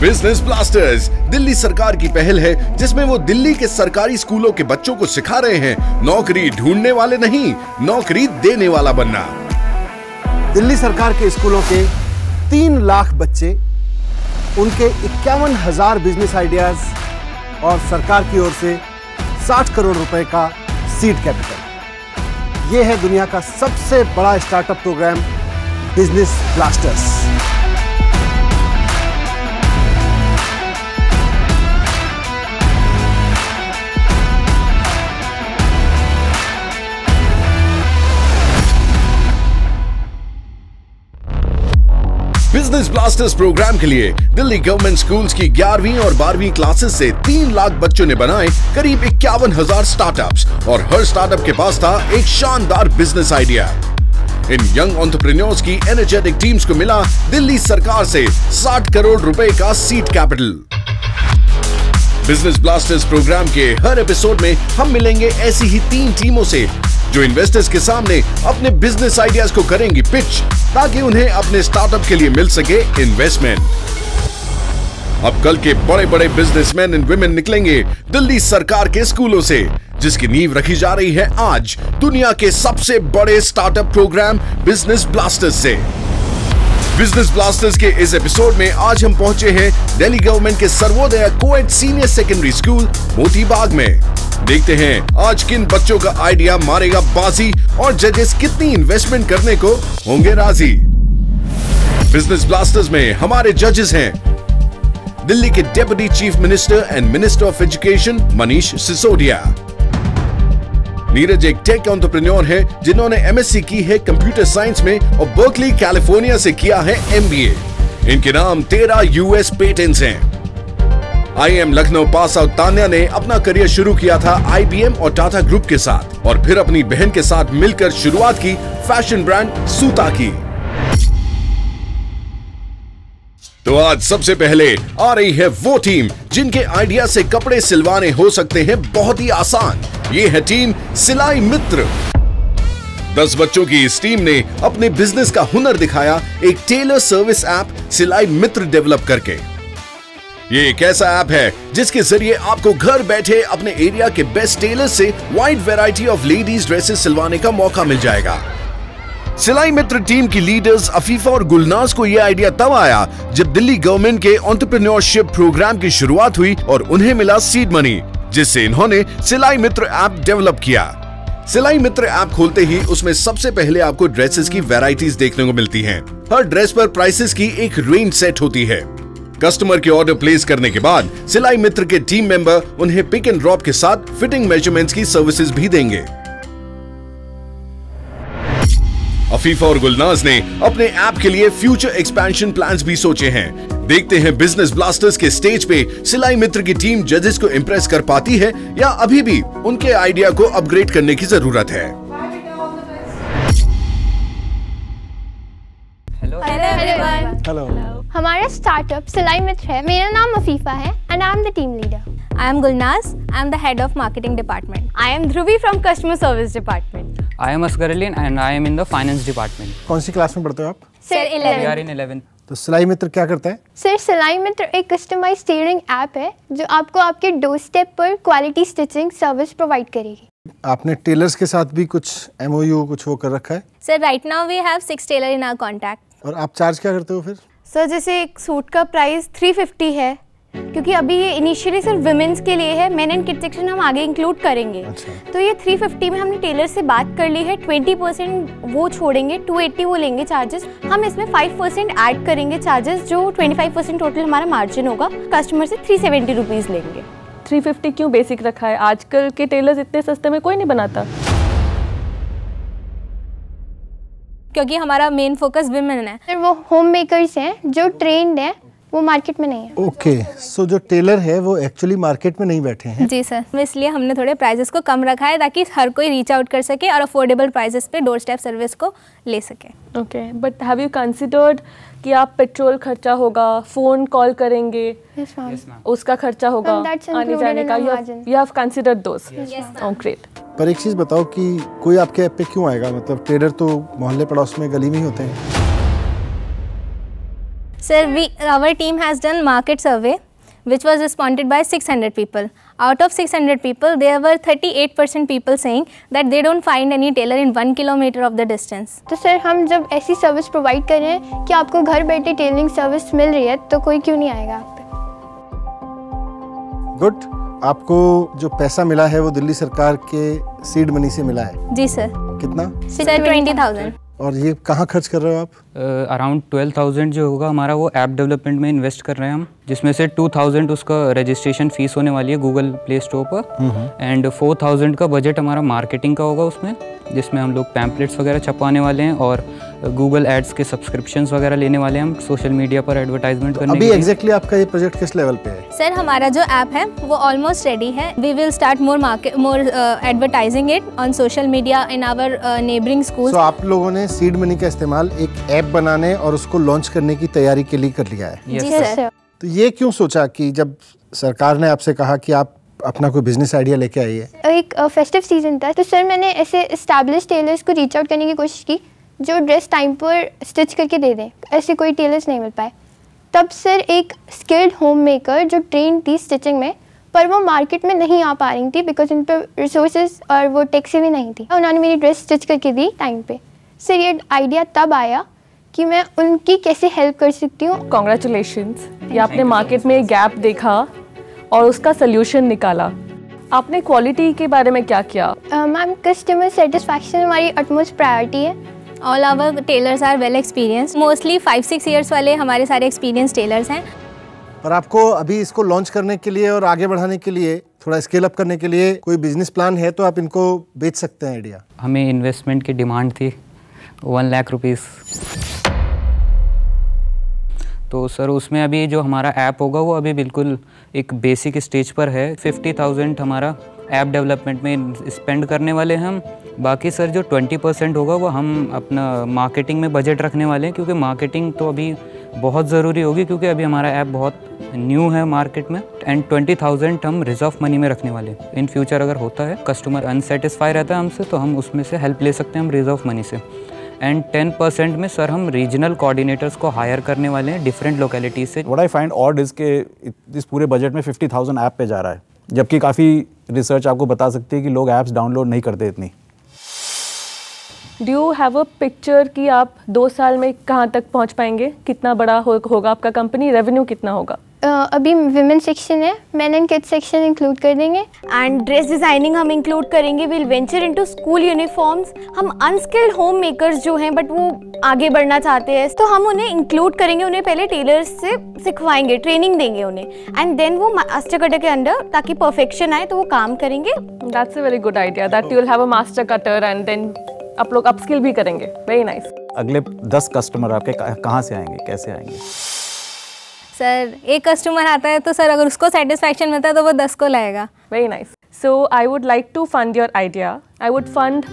Business blasters Delhi सरकार की पहल है, जिसमें वो दिल्ली के सरकारी स्कूलों के बच्चों को सिखा रहे हैं नौकरी ढूंढने वाले नहीं, नौकरी देने वाला बनना। दिल्ली सरकार के स्कूलों के 3 लाख बच्चे, उनके 51,000 बिजनेस आइडियाज और सरकार की ओर से 60 करोड़ रुपए का सीड कैपिटल। यह है दुनिया का सबसे बड़ा startup program business blasters. Business blasters program के लिए दिल्ली गवर्नमेंट स्कूल्स की 11वीं और 12वीं क्लासेस से 3 लाख बच्चों ने बनाए करीब 51,000 स्टार्टअप्स और हर स्टार्टअप के पास था एक शानदार बिजनेस आइडिया। इन यंग एंटरप्रेन्योर्स की एनर्जेटिक टीम्स को मिला दिल्ली सरकार से 60 करोड़ रुपए का seed capital. Business blasters program के हर एपिसोड में हम मिलेंगे ऐसी ही 3 टीमों से जो इन्वेस्टर्स के सामने अपने बिजनेस आइडियाज को करेंगी पिच, ताकि उन्हें अपने स्टार्टअप के लिए मिल सके इन्वेस्टमेंट। अब कल के बड़े बड़े बिजनेसमैन एंड वुमेन निकलेंगे दिल्ली सरकार के स्कूलों से, जिसकी नींव रखी जा रही है आज दुनिया के सबसे बड़े स्टार्टअप प्रोग्राम बिजनेस ब्लास्टर्स से। बिजनेस ब्लास्टर्स के इस एपिसोड में आज हम पहुंचे हैं दिल्ली गवर्नमेंट के Sarvodaya coed senior secondary school Moti Bagh में। देखते हैं आज किन बच्चों का आइडिया मारेगा बाजी और जजेस कितनी इन्वेस्टमेंट करने को होंगे राजी। बिजनेस ब्लास्टर्स में हमारे जजेस हैं दिल्ली के deputy chief minister and minister of education Manish Sisodia. Neeraj एक टेक एंटरप्रेन्योर है जिन्होंने एमएससी की है कंप्यूटर साइंस में और बर्कली कैलिफोर्निया से किया है एमबीए। इनके नाम 13 यूएस पेटेंट्स हैं। IIM Lucknow pass out Tanya ने अपना करियर शुरू किया था आईबीएम और टाटा ग्रुप के साथ और फिर अपनी बहन के साथ मिलकर शुरुआत की फैशन ब्रांड सूता की। तो आज सबसे पहले आ रही है वो टीम जिनके आइडिया से कपड़े सिलवाने हो सकते हैं बहुत ही आसान। ये है टीम सिलाई मित्र। 10 बच्चों की इस टीम ने अपने बिजनेस का हुनर दिखाया एक टेलर सर्विस ऐप सिलाई मित्र डेवलप करके। ये एक ऐसा ऐप है जिसके जरिए आपको घर बैठे अपने एरिया के बेस्ट टेलर से wide variety of ladies dresses सिलवाने का मौका मिल जाएगा। सिलाई मित्र टीम की लीडर्स अफीफा और गुलनाज को यह आइडिया तब आया जब दिल्ली गवर्नमेंट के एंटरप्रेन्योरशिप प्रोग्राम की शुरुआत हुई और उन्हें मिला सीड मनी, जिससे इन्होंने सिलाई मित्र ऐप डेवलप किया। सिलाई मित्र ऐप खोलते ही उसमें सबसे पहले आपको ड्रेसेस की वैरायटीज देखने को मिलती हैं। हर ड्रेस पर प्राइसेस की एक रेंज सेट होती है। कस्टमर के ऑर्डर प्लेस करने के बाद सिलाई मित्र के टीम मेंबर उन्हें पिक एंड ड्रॉप के साथ फिटिंग मेजरमेंट्स की सर्विसेज भी देंगे। अफीफा और गुलनाज ने अपने ऐप के लिए फ्यूचर एक्सपेंशन प्लान्स भी सोचे हैं। देखते हैं बिजनेस ब्लास्टर्स के स्टेज पे सिलाई मित्र की टीम जजेस को इंप्रेस कर पाती है या अभी भी उनके आइडिया को अपग्रेड करने की जरूरत है। हेलो। हमारा स्टार्टअप सिलाई मित्र है। मेरा नाम अफीफा है and I am the team leader. I am Gulnaz. I am the head of marketing department. I am Dhruvi from customer service department. I am Asghar Ali and I am in the finance department. कौन सी class में पढ़ते हो आप? Sir 11। We are in 11th. तो सिलाई मित्र क्या करता है? सर सिलाई मित्र एक कस्टमाइज्ड टेलरिंग ऐप है जो आपको आपके डोर स्टेप पर क्वालिटी स्टिचिंग सर्विस प्रोवाइड करेगी। आपने टेलर्स के साथ भी कुछ एमओयू कुछ वो कर रखा है? Sir, right now we have 6 tailor in our contact. और आप चार्ज क्या करते हो फिर? सर जैसे एक सूट का प्राइस 350 है, क्योंकि अभी ये इनिशियली सिर्फ विमेंस के लिए है। मेन एंड किड सेक्शन हम आगे इंक्लूड करेंगे। अच्छा। तो ये 350 में हमने टेलर से बात कर ली है। 20% वो छोड़ेंगे, 280 वो लेंगे चार्जेस। हम इसमें 5% ऐड करेंगे चार्जेस, जो 25% टोटल हमारा मार्जिन होगा। कस्टमर से 370 रुपीज़ लेंगे। 350 क्यों बेसिक रखा है? आजकल के टेलर्स इतने सस्ते में कोई नहीं बनाता। क्योंकि हमारा मेन फोकस विमेन है। सर वो होम मेकर्स हैं जो ट्रेंड है, वो मार्केट में नहीं है। ओके, सो जो टेलर है वो एक्चुअली मार्केट में नहीं बैठे हैं। जी सर, इसलिए हमने थोड़े प्राइजेस को कम रखा है ताकि हर कोई रीच आउट कर सके और अफोर्डेबल प्राइजेस पे डोर स्टेप सर्विस को ले सके। Okay, but have you considered कि आप पेट्रोल खर्चा होगा, फ़ोन कॉल करेंगे, उसका खर्चा होगा, आने जाने का, you have considered those? Oh great. पर एक चीज़ बताओ कि कोई आपके ऐप पे क्यों आएगा? मतलब टेलर तो मोहल्ले पड़ोस में गली में ही होते हैं। Sir, our team has done market survey, which was responded by 600 people. Out of 600 people, there were 38% people saying that they don't find any tailor in 1 kilometer of the distance. तो sir हम जब ऐसी service provide कर रहे हैं कि आपको घर बैठे टेलरिंग सर्विस मिल रही है, तो कोई क्यों नहीं आएगा आप पे? गुड। आपको जो पैसा मिला है वो दिल्ली सरकार के सीड मनी से मिला है? जी सर। कितना? सर 20,000। और ये कहाँ खर्च कर रहे हो आप? अराउंड 12,000 जो होगा हमारा वो ऐप डेवलपमेंट में इन्वेस्ट कर रहे हैं हम, जिसमें से 2,000 उसका रजिस्ट्रेशन फीस होने वाली है गूगल प्ले स्टोर पर, एंड 4,000 का बजट हमारा मार्केटिंग का होगा उसमें, जिसमें हम लोग पैम्पलेट्स वगैरह छपवाने वाले हैं और गूगल एड्स के सब्सक्रिप्शंस वगैरह लेने वाले हैं हम सोशल मीडिया पर एडवर्टाइजमेंट करने के लिए। अभी एग्जैक्टली आपका ये प्रोजेक्ट किस लेवल पे है? सर हमारा जो ऐप है वो ऑलमोस्ट रेडी है। We will start more advertising it on social media in our neighbouring schools. So आप लोगों ने सीड मनी का इस्तेमाल एक ऐप बनाने और उसको लॉन्च करने की तैयारी के लिए कर लिया है? जी सर। तो ये क्यों सोचा कि जब सरकार ने आपसे कहा कि आप अपना कोई बिजनेस आइडिया लेके आइए? एक फेस्टिव सीजन था, तो सर मैंने ऐसे एस्टैब्लिश टेलर्स को रीच आउट करने की कोशिश की जो ड्रेस टाइम पर स्टिच करके दे दें। ऐसे कोई टेलर्स नहीं मिल पाए। तब सर एक स्किल्ड होम मेकर जो ट्रेन थी स्टिचिंग में, पर वो मार्केट में नहीं आ पा रही थी बिकॉज उन पर रिसोर्सेज और वो टैक्सी भी नहीं थी। उन्होंने मेरी ड्रेस स्टिच करके दी टाइम पे। सर ये आइडिया तब आया कि मैं उनकी कैसे हेल्प कर सकती हूँ। कॉन्ग्रेचुलेशंस, ये आपने मार्केट में गैप देखा और उसका सल्यूशन निकाला। आपने क्वालिटी के बारे में क्या किया? मैम कस्टमर सेटिस्फैक्शन हमारी अटमोस्ट प्रायोरिटी है। All our tailors are well experience, mostly 5-6 years वाले हमारे सारे एक्सपीरियंस टेलर्स हैं। पर आपको अभी इसको लॉन्च करने के लिए और आगे बढ़ाने के लिए, थोड़ा स्केल अप करने के लिए कोई बिजनेस प्लान है तो आप इनको बेच सकते हैं आइडिया। हमें इन्वेस्टमेंट की डिमांड थी 1 लाख रुपीज़। तो सर उसमें अभी जो हमारा ऐप होगा वो अभी बिल्कुल एक बेसिक स्टेज पर है। 50,000 हमारा ऐप डेवलपमेंट में स्पेंड करने वाले हैं हम। बाकी सर जो 20% होगा वो हम अपना मार्केटिंग में बजट रखने वाले हैं, क्योंकि मार्केटिंग तो अभी बहुत ज़रूरी होगी, क्योंकि अभी हमारा ऐप बहुत न्यू है मार्केट में। एंड 20,000 हम रिजर्व मनी में रखने वाले हैं। इन फ्यूचर अगर होता है कस्टमर अनसेटिस्फाई रहता है हमसे, तो हम उसमें से हेल्प ले सकते हैं हम रिजर्व मनी से। एंड 10% में सर हम रीजनल कोऑर्डिनेटर्स को हायर करने वाले हैं डिफरेंट लोकेलिटीज से। What I find odd is के इस पूरे बजट में 50,000 ऐप पे जा रहा है, जबकि काफ़ी रिसर्च आपको बता सकती है कि लोग ऐप्स डाउनलोड नहीं करते इतनी। Do you have a picture कि आप 2 साल में कहाँ तक पहुँच पाएंगे? कितना बड़ा होगा आपका कंपनी? रेवेन्यू कितना होगा? अभी विमेन सेक्शन है, main and kids section include कर देंगे। एंड ड्रेस डिज़ाइनिंग हम इंक्लूड करेंगे। Will venture into school uniforms. हम अनस्किल्ड होम मेकर्स जो हैं बट वो आगे बढ़ना चाहते हैं, तो हम उन्हें इंक्लूड करेंगे। उन्हें पहले टेलर्स से सिखवाएंगे, ट्रेनिंग देंगे उन्हें, एंड देन वो मास्टर कटर के अंडर, ताकि परफेक्शन आए तो वो काम करेंगे। That's a very good idea that you will have a master cutter and then आप लोग अपस्किल भी करेंगे। Very nice. अगले 10 कस्टमर आपके कहाँ से आएंगे, कैसे आएंगे? सर एक कस्टमर आता है तो सर अगर उसको सेटिस्फैक्शन मिलता है तो वो 10 को लाएगा। Very nice. So I would like to fund your idea. I would fund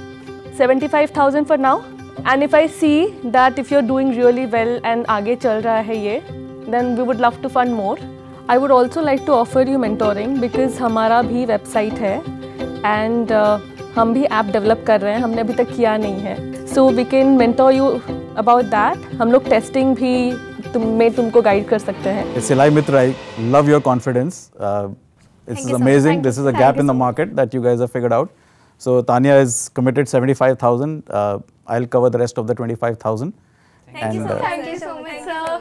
75,000 for now, and if I see that if you are doing really well and आगे चल रहा है ये, then we would love to fund more. I would also like to offer you mentoring, because हमारा भी website है and हम भी ऐप डेवलप कर रहे हैं, हमने अभी तक किया नहीं है। So we can mentor you about that. हम लोग टेस्टिंग भी तुमको गाइड कर सकते हैं। सिलाई मित्र, I love your confidence. This is amazing. This is a gap in the market that you guys have figured out. So Tanya is committed 75,000. I'll cover the rest of the 25,000. Thank you so much, sir.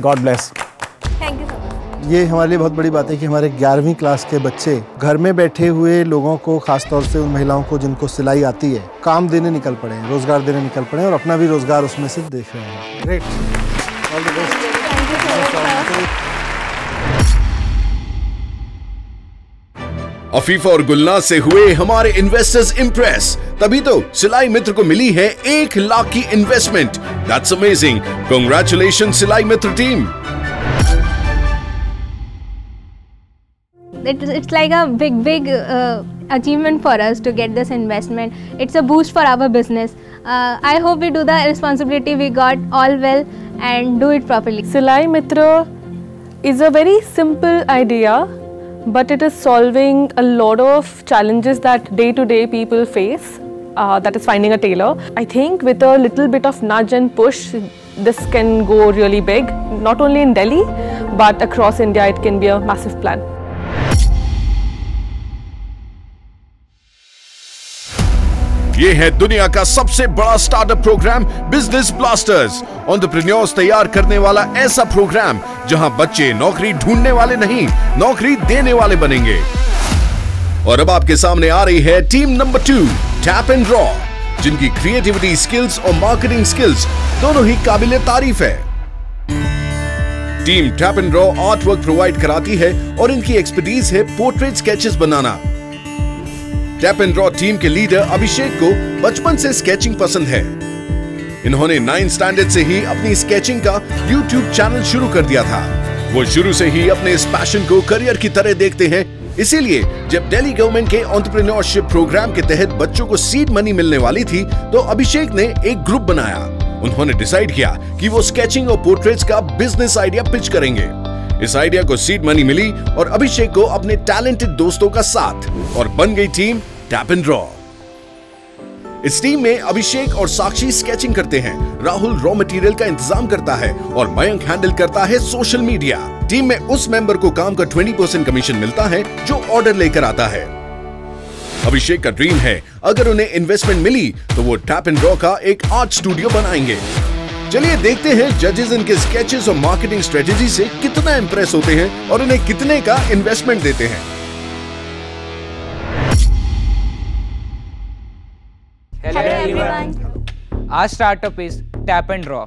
God bless. Thank you so much. ये हमारे लिए बहुत बड़ी बात है कि हमारे 11वीं क्लास के बच्चे घर में बैठे हुए लोगों को, खासतौर से उन महिलाओं को जिनको सिलाई आती है, काम देने निकल पड़े हैं, रोजगार देने निकल पड़े हैं और अपना भी रोजगार उसमें से देख रहे हैं। Great, all the best. Afifa और गुलनाज से हुए हमारे इन्वेस्टर्स इंप्रेस, तभी तो सिलाई मित्र को मिली है 1 लाख की इन्वेस्टमेंट। That's amazing. कांग्रेचुलेशन सिलाई मित्र team. It's like a big achievement for us to get this investment. It's a boost for our business. I hope we do the responsibility we got all well and do it properly. Silai Mitra is a very simple idea, but it is solving a lot of challenges that day-to-day people face. That is finding a tailor. I think with a little bit of nudge and push, this can go really big. Not only in Delhi, but across India, it can be a massive plan. ये है दुनिया का सबसे बड़ा startup program business blasters. Entrepreneurs तैयार करने वाला ऐसा प्रोग्राम जहां बच्चे नौकरी ढूंढने वाले नहीं, नौकरी देने वाले बनेंगे। और अब आपके सामने आ रही है team number 2, tap and draw, जिनकी क्रिएटिविटी स्किल्स और मार्केटिंग स्किल्स दोनों ही काबिले तारीफ है। Team tap and draw art work provide कराती है और इनकी एक्सपर्टीज है portrait sketches banana. Tap and draw team के लीडर अभिषेक को बचपन से स्केचिंग पसंद है। इन्होंने 9th स्टैंडर्ड से ही अपनी स्केचिंग का YouTube चैनल शुरू कर दिया था। वो शुरू से ही अपने इस पैशन को करियर की तरह देखते हैं। इसीलिए जब दिल्ली गवर्नमेंट के एंटरप्रेन्योरशिप प्रोग्राम के तहत बच्चों को सीड मनी मिलने वाली थी, तो अभिषेक ने एक ग्रुप बनाया। उन्होंने डिसाइड किया कि वो स्केचिंग और पोर्ट्रेट्स का बिजनेस आइडिया पिच करेंगे। इस आइडिया को सीड मनी मिली और अभिषेक को अपने टैलेंटेड दोस्तों का साथ, और बन गई टीम टैप एंड ड्रॉ। इस टीम में अभिषेक और साक्षी स्केचिंग करते हैं, राहुल रॉ मटेरियल का इंतजाम करता है और मयंक हैंडल करता है सोशल मीडिया। टीम में उस मेंबर को काम का 20% कमीशन मिलता है जो ऑर्डर लेकर आता है। अभिषेक का ड्रीम है अगर उन्हें इन्वेस्टमेंट मिली तो वो टैप एंड ड्रॉ का एक आर्ट स्टूडियो बनाएंगे। चलिए देखते हैं जजेस इनके स्केचेस और मार्केटिंग स्ट्रेटेजी से कितना इंप्रेस होते हैं और उन्हें कितने का इन्वेस्टमेंट देते हैं। Hello everyone. Our startup is Tap and Draw.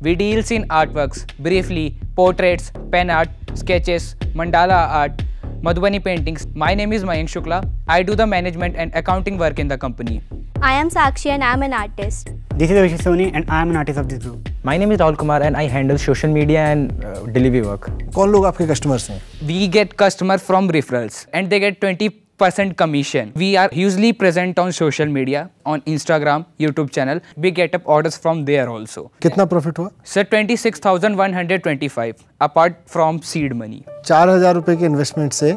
We deals in artworks, briefly portraits, pen art, sketches, mandala art, Madhubani paintings. My name is Mayank Shukla. I do the management and accounting work in the company. I am Sakshi and I am an artist. This is Abhishek Soni and I am an artist of this group. My name is Rahul Kumar and I handle social media and delivery work. कौन लोग आपके customers हैं? We get customer from referrals and they get 20% commission. We are usually present on social media, on Instagram, YouTube channel. We get up orders from there also. कितना profit हुआ? Sir, 26,125 apart from seed money. 4,000 रुपए के investment से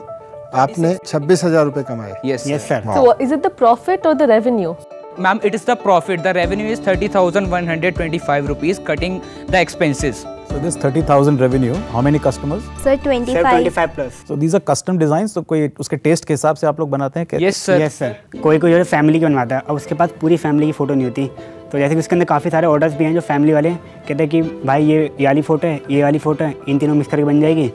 आपने 26,000 रुपए कमाए। Yes, Yes sir. So is it the profit or the revenue? Ma'am, it is the profit. The revenue is 30,125 rupees, cutting the expenses. So this 30,000 revenue, how many customers? Sir, 25. 25 plus. So these are custom designs. तो कोई उसके test के हिसाब से आप लोग बनाते हैं क्या? Yes sir. Yes sir. कोई जो फैमिली की बनवाता है, अब उसके पास पूरी फैमिली की फोटो नहीं होती, तो जैसे कि उसके अंदर काफ़ी सारे ऑर्डर्स भी हैं जो फैमिली वाले कहते हैं कि भाई ये वाली फोटो है, ये वाली फोटो है, इन तीनों मिक्स करके बन जाएगी।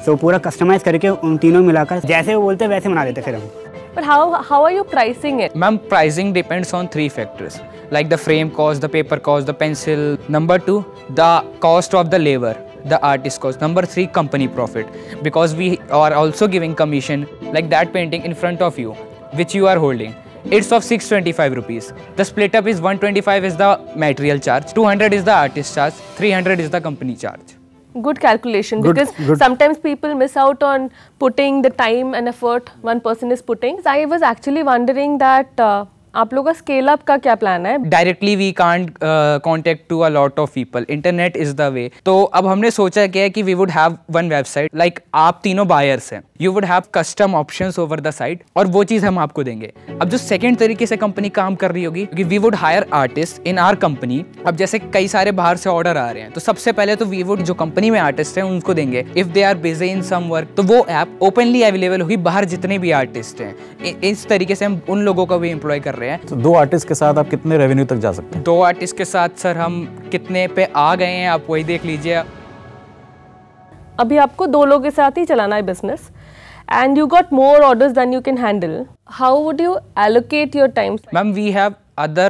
तो पूरा कस्टमाइज करके उन तीनों मिलाकर जैसे वो बोलते हैं वैसे बना देते फिर हम। But how are you pricing it? Ma'am, pricing depends on 3 factors, like the frame cost, the paper cost, the pencil. Number 2, the cost of the labor, the artist cost. Number 3, company profit, because we are also giving commission, like that painting in front of you, which you are holding. It's of 625 rupees. The split up is 125 is the material charge, 200 is the artist charge, 300 is the company charge. Good calculation, because sometimes people miss out on putting the time and effort one person is putting. I was actually wondering that आप लोगों का scale up का क्या plan है? Directly we can't contact to a lot of people, internet is the way. तो अब हमने सोचा क्या है कि we would have one website, like आप तीनों बायर्स हैं, you would have custom options over the site, और वो चीज़ हम आपको देंगे। अब जो सेकंड तरीके से कंपनी काम कर रही होगी कि we would hire artist in our company. अब जैसे कई सारे बाहर से ऑर्डर आ रहे हैं, तो सबसे पहले तो वी वुड जो कंपनी में आर्टिस्ट हैं उनको देंगे। If they are busy in some work, तो वो ऐप ओपनली अवेलेबल होगी बाहर जितने भी आर्टिस्ट हैं। इस तरीके से हम उन लोगों को भी एम्प्लॉय कर रहे हैं। तो 2 आर्टिस्ट के साथ आप कितने रेवेन्यू तक जा सकते हैं? 2 आर्टिस्ट के साथ सर हम कितने पे आ गए हैं आप वही देख लीजिए। अभी आपको 2 लोगों के साथ ही चलाना है business, and you got more orders than you can handle. How would you allocate your time? Ma'am, we have other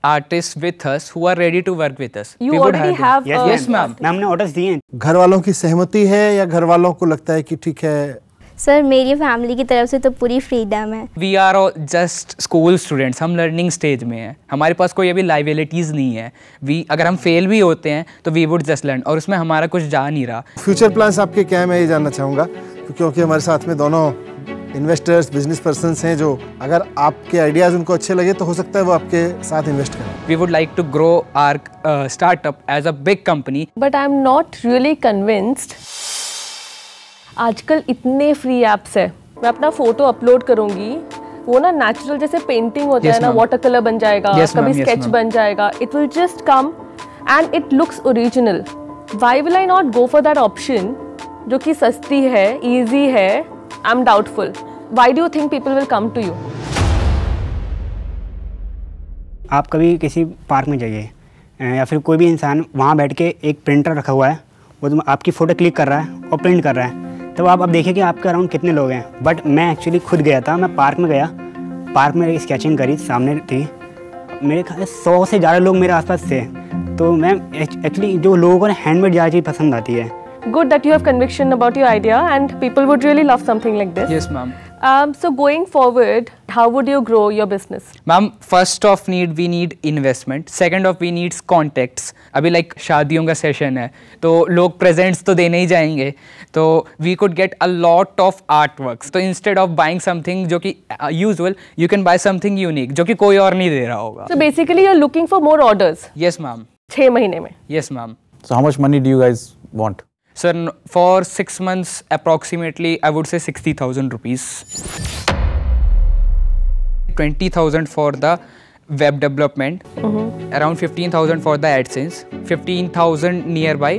artists with us who are ready to work with us. You already have. Yes, ma'am. Ma'am ने orders दिए हैं। घर वालों की सहमति है या घर वालों को लगता है कि ठीक है? सर, मेरी फैमिली की तरफ से तो पूरी फ्रीडम है। We are just school students, हम लर्निंग स्टेज में हैं, हमारे पास कोई अभी लाइबिलिटीज़ नहीं है। अगर हम फेल भी होते हैं तो वी वुड जस्ट लर्न, और उसमें हमारा कुछ जा नहीं रहा। फ्यूचर प्लान्स आपके क्या है, मैं ये जानना चाहूँगा, क्योंकि हमारे साथ में दोनों इन्वेस्टर्स, बिजनेस पर्सन्स हैं जो अगर आपके आइडियाज़ उनको अच्छे लगे तो हो सकता है वो आपके साथ इन्वेस्ट करें। We would like to grow our startup as a big company. But I'm not really convinced. आजकल इतने फ्री ऐप्स है, मैं अपना फोटो अपलोड करूंगी, वो ना नेचुरल जैसे पेंटिंग होता है ना, वाटर कलर बन जाएगा, कभी स्केच बन जाएगा, it will just come and it looks original. Why will I not go for that option जो कि सस्ती है, easy है? I'm doubtful. Why do you think people will come to you? आप कभी किसी पार्क में जाइए या फिर कोई भी इंसान वहाँ बैठ के एक प्रिंटर रखा हुआ है, वो आपकी फ़ोटो क्लिक कर रहा है और प्रिंट कर रहा है, तो आप अब देखिए कि आपके अराउंड कितने लोग हैं। बट मैं एक्चुअली खुद गया था, मैं पार्क में गया, पार्क में स्केचिंग करी, सामने थी, मेरे ख्याल 100 से ज़्यादा लोग मेरे आसपास थे। तो मैं एक्चुअली जो लोगों को हैंडमेड ज़्यादा चीज़ पसंद आती है। Good that you have conviction about your idea and people would really love something like this. Yes, ma'am. So going forward, how would you grow your business? Ma'am, first of we need investment. Second of we needs contacts. अभी like शादियों का session है तो लोग presents तो देने ही जाएंगे, तो we could get a lot of artworks. तो instead of buying something जो कि usual, you can buy something unique जो कि कोई और नहीं दे रहा होगा. So basically you're looking for more orders. Yes, ma'am. 6 महीने में. Yes, ma'am. So how much money do you guys want? Sir, for 6 months, approximately, I would say 60,000 rupees. 20,000 for the web development, around 15,000 for the AdSense, 15,000 nearby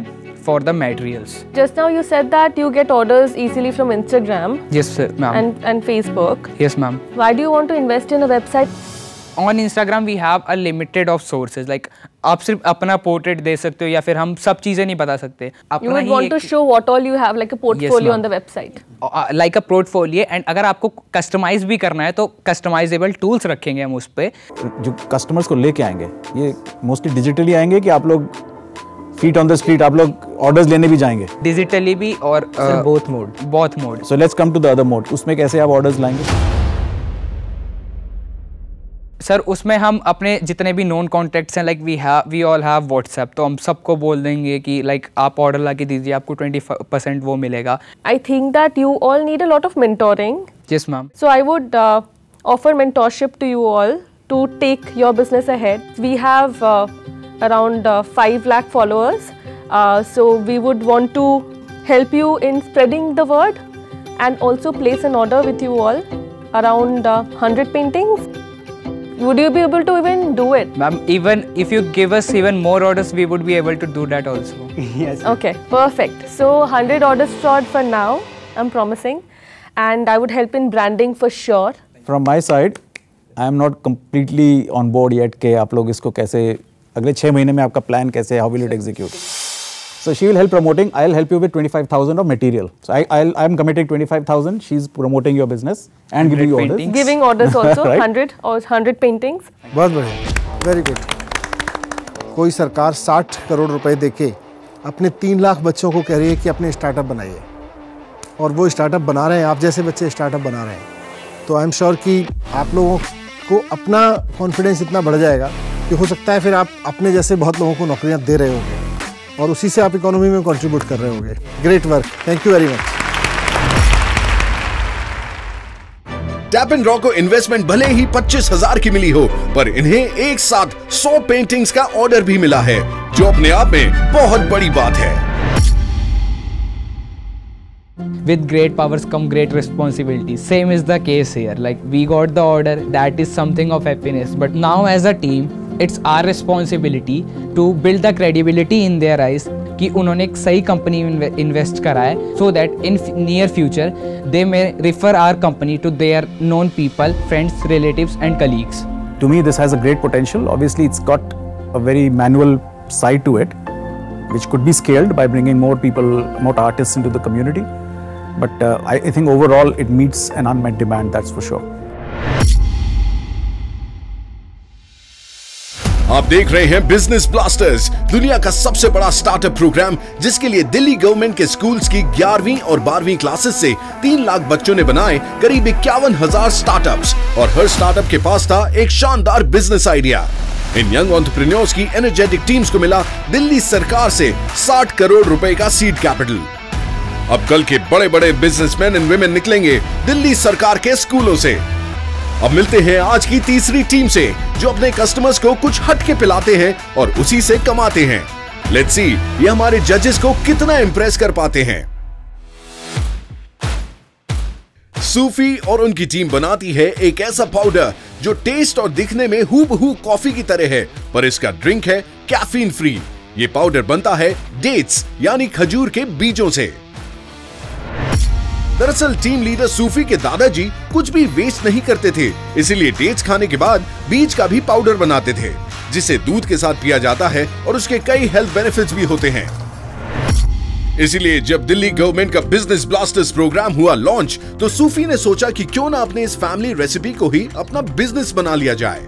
for the materials. Just now you said that you get orders easily from Instagram. Yes, sir, ma'am. And Facebook. Yes, ma'am. Why do you want to invest in a website? On Instagram we have a limited of sources. Like आप सिर्फ अपना portrait दे सकते हो या फिर हम सब चीजें नहीं बता सकते. You would want to show what all you have, like a portfolio on the website. Like a portfolio, and अगर आपको कस्टमाइज भी करना है तो कस्टमाइजेबल टूल्स रखेंगे हम उस पे. जो कस्टमर्स को लेके आएंगे ये मोस्टली डिजिटली आएंगे कि आप लोग फीट ऑन द स्ट्रीट आप लोग ऑर्डर्स लेने भी जाएंगे? डिजिटली भी और both mode. So let's come to the other mode. उसमें कैसे आप ऑर्डर्स लाएंगे? सर उसमें हम अपने जितने भी नॉन कॉन्टैक्ट्स हैं, like we all have WhatsApp, तो हम सबको बोल देंगे कि लाइक आप ऑर्डर ला के दीजिए, आपको 20% वो मिलेगा. I think that you all need a lot of mentoring. Yes ma'am. So I would offer mentorship to you all to take your business ahead. We have around 5 lakh followers, so we would want to help you in spreading the word and also place an order with you all around 100 paintings. Would you be able to even do it? Ma'am, even if you give us even more orders, we would be able to do that also. Yes. Okay, perfect. So 100 orders stored for now, I'm promising, and I would help in branding for sure. From my side, I am not completely on board yet कि आप लोग इसको कैसे अगले 6 महीने में आपका plan कैसे, how will it execute? So she will help promoting. I'll help you with 25,000 of material. So I'm committing 25,000. She's promoting your business and giving you orders. Giving orders also. Right? 100 paintings. बहुत बढ़िया, very good. कोई सरकार 60 करोड़ रुपए देके अपने 3 लाख बच्चों को कह रही है कि अपने स्टार्टअप बनाइए, और वो स्टार्टअप बना रहे हैं, आप जैसे बच्चे स्टार्टअप बना रहे हैं, तो आई एम श्योर कि आप लोगों को अपना कॉन्फिडेंस इतना बढ़ जाएगा कि हो सकता है फिर आप अपने जैसे बहुत लोगों को नौकरियां दे रहे होंगे और उसी से आप इकोनॉमी में कंट्रीब्यूट कर रहे होंगे. Great work, thank you very much. Tap and draw को इन्वेस्टमेंट भले ही 25,000 की मिली हो, पर इन्हें एक साथ 100 पेंटिंग्स का ऑर्डर भी मिला है, जो अपने आप में बहुत बड़ी बात है. With great powers come great responsibilities. Same is the case here. Like we got the order, that is something of happiness. But now as a team, it's our responsibility to build the credibility in their eyes कि उन्होंने एक सही company में invest करा है, so that in near future they may refer our company to their known people, friends, relatives and colleagues. To me, this has a great potential. Obviously, it's got a very manual side to it, which could be scaled by bringing more people, more artists into the community. But I think overall it meets an unmet demand, that's for sure. आप देख रहे हैं business blasters, दुनिया का सबसे बड़ा startup programme, जिसके लिए दिल्ली गवर्नमेंट के स्कूल्स की 11वीं और 12वीं क्लासेस से 3 लाख बच्चों ने बनाए करीब 51,000 स्टार्टअप्स, और हर स्टार्टअप के पास था एक शानदार बिजनेस आइडिया. इन यंग एंटरप्रेन्योर्स की एनर्जेटिक टीम्स को मिला दिल्ली सरकार से 60 करोड़ रुपए का सीड कैपिटल. अब कल के बड़े बड़े बिजनेसमैन एंड विमेन निकलेंगे दिल्ली सरकार के स्कूलों से. अब मिलते हैं आज की तीसरी टीम से, जो अपने कस्टमर्स को कुछ हटके पिलाते हैं और उसी से कमाते हैं. लेट्स सी ये हमारे जजेस को कितना इंप्रेस कर पाते हैं. सूफी और उनकी टीम बनाती है एक ऐसा पाउडर जो टेस्ट और दिखने में हूबहू कॉफी की तरह है, पर इसका ड्रिंक है कैफीन फ्री. ये पाउडर बनता है डेट्स यानी खजूर के बीजों से। दरअसल टीम लीडर सूफी के दादाजी कुछ भी वेस्ट नहीं करते थे, इसीलिए डेट्स खाने के बाद बीज का भी पाउडर बनाते थे, जिसे दूध के साथ पिया जाता है और उसके कई हेल्थ बेनिफिट्स भी होते हैं। इसीलिए जब दिल्ली गवर्नमेंट का बिजनेस ब्लास्टर्स प्रोग्राम हुआ लॉन्च, तो सूफी ने सोचा कि क्यों ना अपने इस फैमिली रेसिपी को ही अपना बिजनेस बना लिया जाए।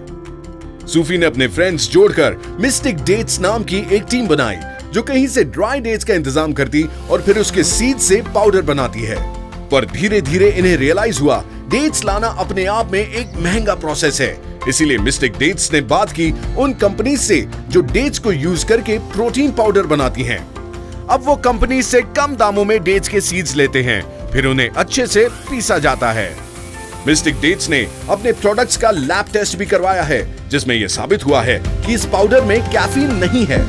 सूफी ने अपने फ्रेंड्स जोड़कर मिस्टिक डेट्स नाम की एक टीम बनाई, जो कहीं से ड्राई डेट्स का इंतजाम करती और फिर उसके सीड से पाउडर बनाती है। पर धीरे धीरे इन्हें रियलाइज हुआ डेट्स लाना अपने आप में एक महंगा प्रोसेस है, इसीलिए मिस्टिक डेट्स ने बात की उन कंपनीज से जो डेट्स को यूज करके प्रोटीन पाउडर बनाती हैं। अब वो कंपनी से कम दामों में डेट्स के सीड्स लेते हैं, फिर उन्हें अच्छे से पीसा जाता है। मिस्टिक डेट्स ने अपने प्रोडक्ट्स का लैब टेस्ट भी करवाया है, जिसमें यह साबित हुआ है कि इस पाउडर में कैफीन नहीं है।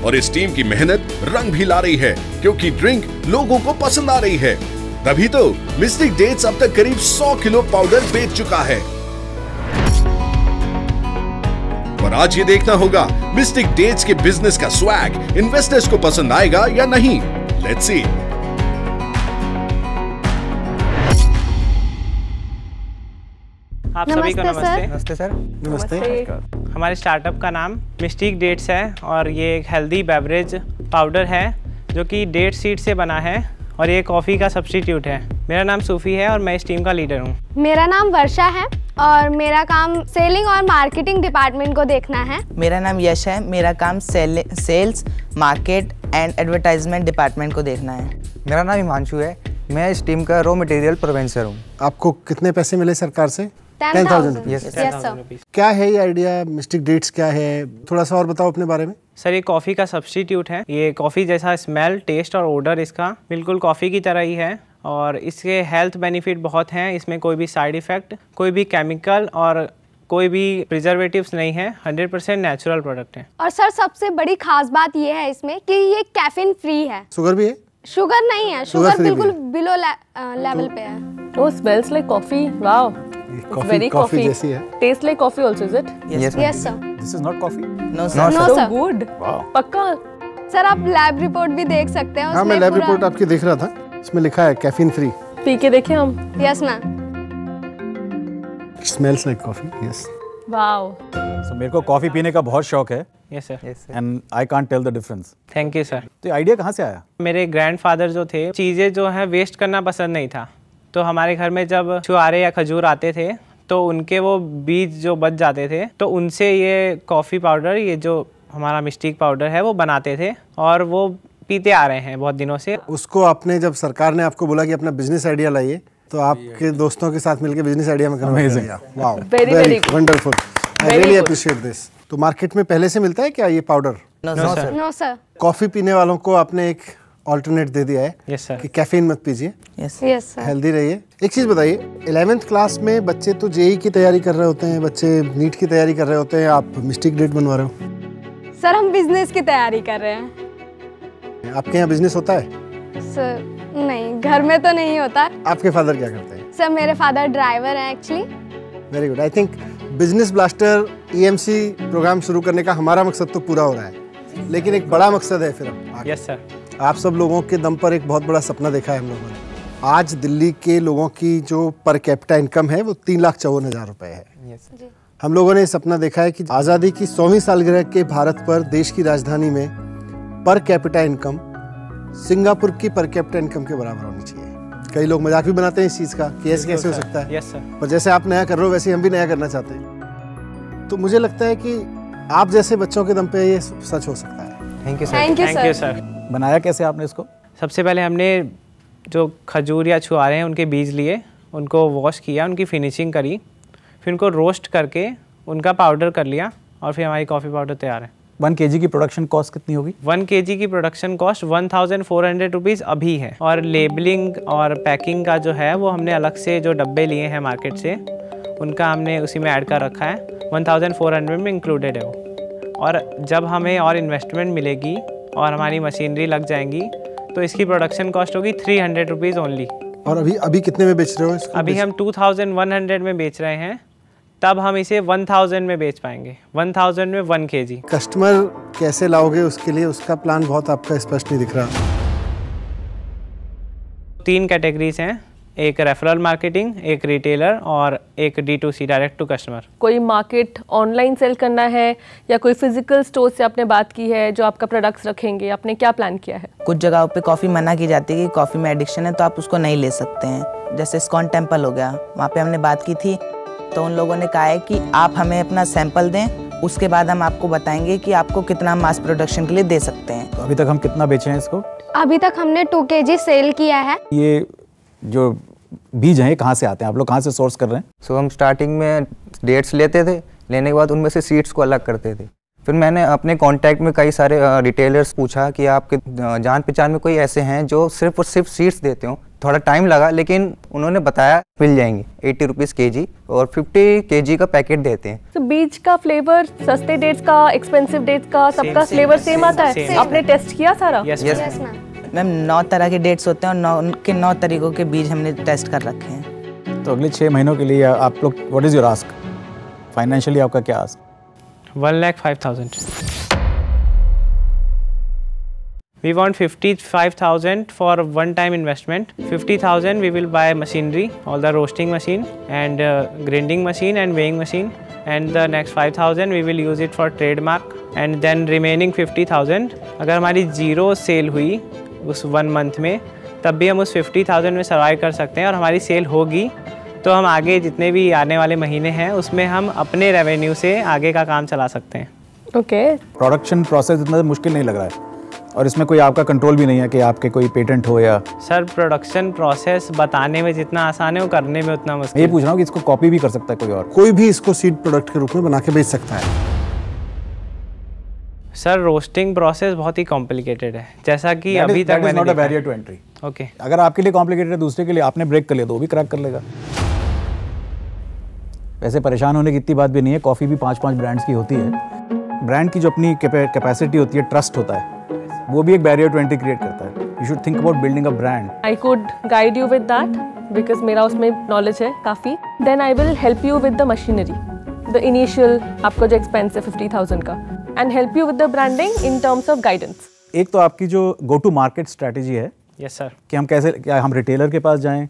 और इस टीम की मेहनत रंग भी ला रही है, क्योंकि ड्रिंक लोगों को पसंद आ रही है। तभी तो मिस्टिक डेट्स अब तक करीब 100 किलो पाउडर बेच चुका है। और आज ये देखना होगा मिस्टिक डेट्स के बिजनेस का स्वैग इन्वेस्टर्स को पसंद आएगा या नहीं। Let's see. आप सभी को नमस्ते। नमस्ते सर। नमस्ते। हमारे स्टार्टअप का नाम मिस्टिक डेट्स है और ये एक हेल्दी बेवरेज पाउडर है जो कि डेट सीड से बना है और ये कॉफ़ी का सब्स्टिट्यूट है। मेरा नाम सूफी है और मैं इस टीम का लीडर हूँ। मेरा नाम वर्षा है और मेरा काम सेलिंग और मार्केटिंग डिपार्टमेंट को देखना है। मेरा नाम यश है, मेरा काम sales, market and advertisement department को देखना है। मेरा नाम हिमांशु है, मैं इस टीम का रॉ मटेरियल प्रोवेंसर हूँ। आपको कितने पैसे मिले सरकार से? 10,000 रुपीज। क्या है ये आइडिया, मिस्टिक डेट्स क्या है, थोड़ा सा और बताओ अपने बारे में। सर ये कॉफ़ी का सब्स्टिट्यूट है। ये कॉफ़ी जैसा स्मेल, टेस्ट और ऑर्डर इसका बिल्कुल कॉफ़ी की तरह ही है और इसके हेल्थ बेनिफिट बहुत हैं। इसमें कोई भी साइड इफ़ेक्ट, कोई भी केमिकल और कोई भी प्रिजर्वेटिव्स नहीं है। 100% नेचुरल प्रोडक्ट है। और सर सबसे बड़ी खास बात ये है इसमें कि ये कैफीन फ्री है। शुगर भी है? शुगर नहीं है, शुगर बिल्कुल बिलो लेवल पे है। Oh, smells like coffee. Wow. It's very coffee. जैसी है। Tastes like coffee also, is it? Yes, sir. This is not coffee? No sir. No, So sir. good. Wow. पक्का? Sir आप lab report भी देख सकते हैं। हाँ, मैं लैब रिपोर्ट आपकी देख रहा था, इसमें लिखा है कैफीन फ्री। पी के देखें हम? Yes ma'am. Smells like coffee. Yes. Wow. So मेरे को कॉफी पीने का बहुत शौक है। Yes sir. And I can't tell the difference. Thank you sir. तो आइडिया कहाँ से आया? मेरे ग्रैंडफादर जो थे, चीज़ें जो है वेस्ट करना पसंद नहीं था, तो हमारे घर में जब छुआरे या खजूर आते थे तो उनके वो बीज जो बच जाते थे तो उनसे ये कॉफ़ी पाउडर, ये जो हमारा मिस्टिक पाउडर है वो बनाते थे और वो पीते आ रहे हैं बहुत दिनों से। उसको आपने, जब सरकार ने आपको बोला कि अपना बिजनेस आइडिया लाइए, तो आपके दोस्तों के साथ मिलकर बिजनेस आइडिया में कन्वर्ट कर दिया। Wow, very wonderful, I really appreciate this. तो मार्केट में पहले से मिलता है क्या ये पाउडर? No sir. कॉफी पीने वालों को आपने एक ऑल्टरनेट दे दिया है। Yes sir. कि कैफीन मत पीजिए, यस सर, हेल्दी रहिए। एक चीज बताइए, 11th क्लास में बच्चे तो जेई की तैयारी कर रहे होते हैं, बच्चे नीट की तैयारी कर रहे होते हैं, आप मिस्टिक डेट बनवा रहे हो? सर हम बिजनेस की तैयारी कर रहे हैं। आपके यहाँ बिजनेस होता है? सर नहीं, घर में तो नहीं होता। आपके फादर क्या करते हैं? सर मेरे फादर ड्राइवर हैं actually. Very good. I think business blaster EMC program शुरू करने का हमारा मकसद तो पूरा हो रहा है, लेकिन एक बड़ा मकसद है फिर अब। Yes sir. आप सब लोगों के दम पर एक बहुत बड़ा सपना देखा है हम लोगों ने। आज दिल्ली के लोगों की जो पर कैपिटा इनकम है वो 3,54,000 रुपए है। हम लोगों ने ये सपना देखा है कि आज़ादी की 100वीं सालगिरह के भारत पर देश की राजधानी में पर कैपिटा इनकम सिंगापुर की पर कैपिटा इनकम के बराबर होनी चाहिए। कई लोग मजाक भी बनाते हैं इस चीज़ का कि ऐसे कैसे हो सकता है। Yes sir. पर जैसे आप नया कर रहे हो वैसे हम भी नया करना चाहते हैं। तो मुझे लगता है कि आप जैसे बच्चों के दम पे ये सच हो सकता है। Thank you sir. Thank you sir. बनाया कैसे आपने इसको? सबसे पहले हमने जो खजूर या छुआरे हैं उनके बीज लिए, उनको वॉश किया, उनकी फिनिशिंग करी, फिर उनको रोस्ट करके उनका पाउडर कर लिया और फिर हमारी कॉफ़ी पाउडर तैयार है। 1 kg की प्रोडक्शन कॉस्ट कितनी होगी? 1 kg की प्रोडक्शन कॉस्ट 1400 रुपीज़ अभी है और लेबलिंग और पैकिंग का जो है वो हमने अलग से जो डब्बे लिए हैं मार्केट से, उनका हमने उसी में ऐड कर रखा है। 1400 में इंक्लूडेड है वो। और जब हमें और इन्वेस्टमेंट मिलेगी और हमारी मशीनरी लग जाएंगी तो इसकी प्रोडक्शन कॉस्ट होगी 300 रुपीज़ ओनली। और अभी कितने में बेच रहे हो इसको? अभी हम 2100 में बेच रहे हैं तब हम इसे 1000 में बेच पाएंगे, 1000 में 1 kg। कस्टमर कैसे लाओगे उसके लिए उसका प्लान बहुत आपका स्पष्ट नहीं दिख रहा। 3 कैटेगरीज हैं, एक रेफरल मार्केटिंग, एक रिटेलर और एक D2C डायरेक्ट टू कस्टमर। कोई मार्केट ऑनलाइन सेल करना है या कोई फिजिकल स्टोर से आपने बात की है जो आपका प्रोडक्ट्स रखेंगे, आपने क्या प्लान किया है? कुछ जगहों पे कॉफ़ी मना की जाती है कि कॉफ़ी में एडिक्शन है तो आप उसको नहीं ले सकते हैं, जैसे इस्कॉन टेम्पल हो गया, वहाँ पे हमने बात की थी तो उन लोगों ने कहा है कि आप हमें अपना सैंपल दें, उसके बाद हम आपको बताएंगे कि आपको कितना मास प्रोडक्शन के लिए दे सकते हैं। तो अभी तक हम कितना बेचे हैं इसको? अभी तक हमने 2 kg सेल किया है। ये जो बीज हैं कहाँ से आते हैं, आप लोग कहाँ से सोर्स कर रहे हैं? सो हम स्टार्टिंग में डेट्स लेते थे, लेने के बाद उनमें से सीड्स को अलग करते थे। फिर मैंने अपने कांटेक्ट में कई सारे रिटेलर्स पूछा कि आपके जान पहचान में कोई ऐसे हैं जो सिर्फ और सिर्फ सीड्स देते हो। थोड़ा टाइम लगा लेकिन उन्होंने बताया मिल जाएंगे 80 रुपीज़ kg और 50 kg का पैकेट देते हैं। तो बीज का फ्लेवर सस्ते डेट्स का, एक्सपेंसिव डेट्स का, सबका फ्लेवर सेम आता है? आपने टेस्ट किया सारा? यस मैम 9 तरह के डेट्स होते हैं और 9 तरीकों के बीज हमने टेस्ट कर रखे हैं। तो अगले 6 महीनों के लिए आप लोग what is your ask? Financially आपका क्या ask? 1,05,000। We want 55,000 for one-time investment. 50,000 we will buy machinery, all the roasting machine and grinding machine and weighing machine. And the next 5,000 we will use it for trademark. And then remaining 50,000 अगर हमारी zero cell हुई उस 1 month में, तब भी हम उस 50,000 में सर्वाइव कर सकते हैं और हमारी सेल होगी तो हम आगे जितने भी आने वाले महीने हैं उसमें हम अपने रेवेन्यू से आगे का काम चला सकते हैं। ओके। प्रोडक्शन प्रोसेस इतना मुश्किल नहीं लग रहा है और इसमें कोई आपका कंट्रोल भी नहीं है कि आपके कोई पेटेंट हो या? सर प्रोडक्शन प्रोसेस बताने में जितना आसान है वो करने में उतना मुश्किल। ये पूछ रहा हूँ कि इसको कॉपी भी कर सकता है कोई और? कोई भी इसको सीड प्रोडक्ट के रूप में बना के बेच सकता है। सर रोस्टिंग प्रोसेस बहुत ही कॉम्प्लिकेटेड है, जैसा कि अभी तक मैंने not a barrier to entry. Okay, अगर आपके लिए कॉम्प्लिकेटेड है, दूसरे के लिए आपने ब्रेक कर लिया तो वो भी क्रैक कर लेगा। वैसे परेशान होने की इतनी बात भी नहीं है, कॉफ़ी भी 5-5 ब्रांड्स की होती है। ब्रांड की जो अपनी कैपेसिटी होती है, ट्रस्ट होता है, वो भी एक बैरियर टू एंट्री क्रिएट करता है। You should think about building a brand. I could guide you with that because मेरा उसमें नॉलेज है काफ़ी। Then I will help you with the machinery, the initial आपका जो एक्सपेंस है 50,000 का, and help you with the branding in terms of guidance. एक तो आपकी जो गो टू मार्केट स्ट्रैटेजी है, यस सर, कि हम कैसे, क्या हम रिटेलर के पास जाएं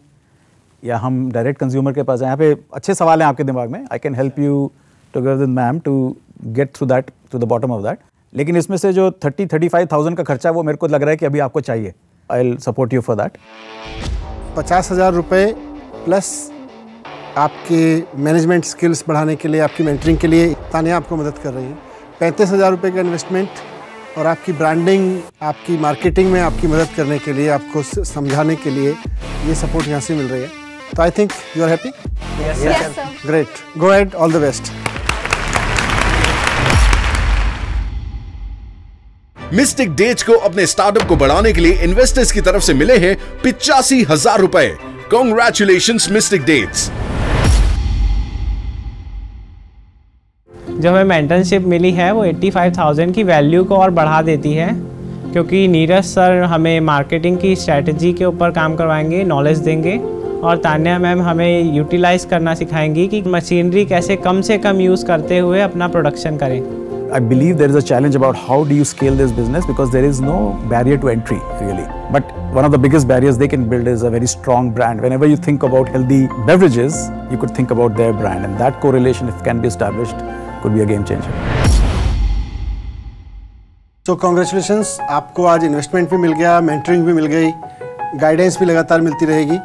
या हम डायरेक्ट कंज्यूमर के पास जाएं? यहाँ पे अच्छे सवाल हैं आपके दिमाग में। I can help you together with ma'am to get through that, to the bottom of that. लेकिन इसमें से जो 30-35,000 का खर्चा है वो मेरे को लग रहा है कि अभी आपको चाहिए। I will support you for that. 50,000 रुपये प्लस आपके मैनेजमेंट स्किल्स बढ़ाने के लिए, आपकी मेंटरिंग के लिए तानिया आपको मदद कर रही है। 35,000 रुपये का इन्वेस्टमेंट और आपकी ब्रांडिंग, आपकी मार्केटिंग में आपकी मदद करने के लिए, आपको समझाने के लिए ये सपोर्ट यहाँ से मिल रही है। तो I think you are happy? Yes sir. Great, go ahead, all the best. Mystic dates को अपने स्टार्टअप को बढ़ाने के लिए इन्वेस्टर्स की तरफ से मिले हैं 85,000 रुपए। Congratulations mystic dates. जो हमें मेंटरशिप मिली है वो 85,000 की वैल्यू को और बढ़ा देती है, क्योंकि नीरज सर हमें मार्केटिंग की स्ट्रैटेजी के ऊपर काम करवाएंगे, नॉलेज देंगे, और तान्या मैम हमें यूटिलाइज करना सिखाएंगी कि मशीनरी कैसे कम से कम यूज़ करते हुए अपना प्रोडक्शन करें। I believe there is a challenge about how do you scale this business, because there is no barrier to entry really. But one of the biggest barriers they can build is a very strong brand. Whenever you think about healthy beverages, you could think about their brand, and that correlation, if can be established, could be a game changer. So congratulations, आपको आज investment भी मिल गया, mentoring भी मिल गई, guidance भी लगातार मिलती रहेगी।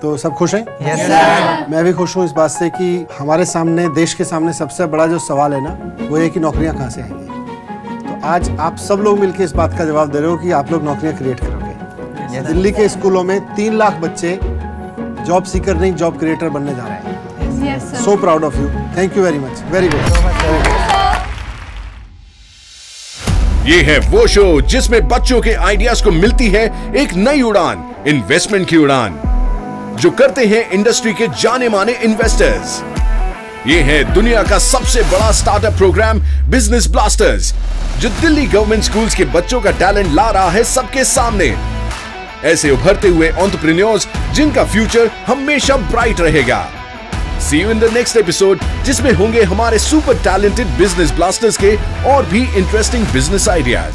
तो सब खुश हैं? Yes, sir. मैं भी खुश हूँ इस बात से कि हमारे सामने, देश के सामने सबसे बड़ा जो सवाल है ना, वो है कि नौकरियाँ कहाँ से आएंगी। तो आज आप सब लोग मिलकर इस बात का जवाब दे रहे हो कि आप लोग नौकरियाँ क्रिएट करोगे। दिल्ली के स्कूलों में 3 लाख बच्चे जॉब सीकर नहीं, जॉब क्रिएटर बनने जा रहे हैं। So proud of you, thank you very much, very good. ये है वो शो जिसमें बच्चों के आइडियाज को मिलती है एक नई उड़ान, इन्वेस्टमेंट की उड़ान, जो करते हैं इंडस्ट्री के जाने माने इन्वेस्टर्स। ये है दुनिया का सबसे बड़ा स्टार्टअप प्रोग्राम बिजनेस ब्लास्टर्स, जो दिल्ली गवर्नमेंट स्कूल्स के बच्चों का टैलेंट ला रहा है सबके सामने। ऐसे उभरते हुए एंटरप्रेन्योर्स जिनका फ्यूचर हमेशा ब्राइट रहेगा। See you in the next episode, जिसमें होंगे हमारे सुपर टैलेंटेड बिजनेस ब्लास्टर्स के और भी इंटरेस्टिंग बिजनेस आइडियाज।